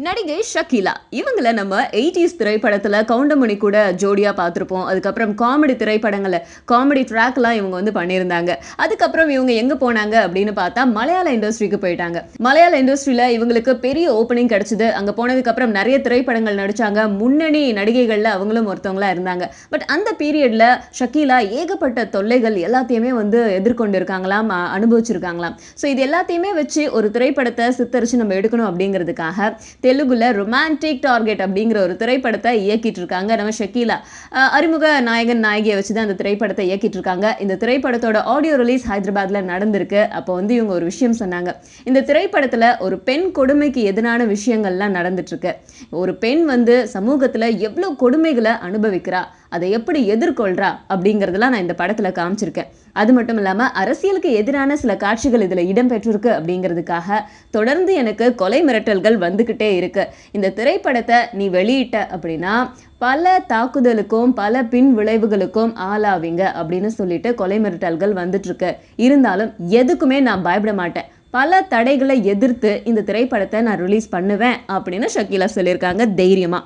நடிகை ஷக்கீலா இவங்கள நம்ம 80s திரைப்படத்துல கவுண்டமணி கூட ஜோடியா பார்த்திருப்போம். அதுக்கப்புறம் காமெடி திரைப்படங்கள்ல காமெடி ட்ராக்லாம் இவங்க வந்து பண்ணியிருந்தாங்க. அதுக்கப்புறம் இவங்க எங்க போனாங்க அப்படின்னு பார்த்தா மலையாள இண்டஸ்ட்ரிக்கு போயிட்டாங்க. மலையாள இண்டஸ்ட்ரியில இவங்களுக்கு பெரிய ஓப்பனிங் கிடைச்சது. அங்க போனதுக்கு அப்புறம் நிறைய திரைப்படங்கள் நடிச்சாங்க. முன்னணி நடிகைகள்ல அவங்களும் ஒருத்தவங்களா இருந்தாங்க. பட் அந்த பீரியட்ல ஷக்கீலா ஏகப்பட்ட தொல்லைகள் எல்லாத்தையுமே வந்து எதிர்கொண்டு இருக்காங்களாம், அனுபவிச்சிருக்காங்களாம். ஸோ இது எல்லாத்தையுமே வச்சு ஒரு திரைப்படத்தை சித்தரிச்சு நம்ம எடுக்கணும் அப்படிங்கிறதுக்காக தெலுங்குல ரொமான்டிக் டார்கெட் அப்படிங்கிற ஒரு திரைப்படத்தை இயக்கிட்டு இருக்காங்க நம்ம ஷக்கீலா. அறிமுக நாயகன் நாயகியை வச்சுதான் அந்த திரைப்படத்தை இயக்கிட்டு இருக்காங்க. இந்த திரைப்படத்தோட ஆடியோ ரிலீஸ் ஹைதராபாத்ல நடந்திருக்கு. அப்போ வந்து இவங்க ஒரு விஷயம் சொன்னாங்க. இந்த திரைப்படத்துல ஒரு பெண் கொடுமைக்கு எதிரான விஷயங்கள்லாம் நடந்துட்டு இருக்கு. ஒரு பெண் வந்து சமூகத்துல எவ்வளவு கொடுமைகளை அனுபவிக்கிறா, அதை எப்படி எதிர்கொள்றா அப்படிங்கறதெல்லாம் நான் இந்த படத்துல காமிச்சிருக்கேன். அது மட்டும் இல்லாம அரசியலுக்கு எதிரான சில காட்சிகள் இதுல இடம்பெற்றிருக்கு அப்படிங்கிறதுக்காக தொடர்ந்து எனக்கு கொலை மிரட்டல்கள் வந்துகிட்டே இருக்கு. இந்த திரைப்படத்தை நீ வெளியிட்ட அப்படின்னா பல தாக்குதலுக்கும் பல பின் விளைவுகளுக்கும் ஆளாவீங்க அப்படின்னு சொல்லிட்டு கொலை மிரட்டல்கள் வந்துட்டு இருக்கு. இருந்தாலும் எதுக்குமே நான் பயப்பட மாட்டேன். பல தடைகளை எதிர்த்து இந்த திரைப்படத்தை நான் ரிலீஸ் பண்ணுவேன் அப்படின்னு ஷக்கீலா சொல்லியிருக்காங்க தைரியமா.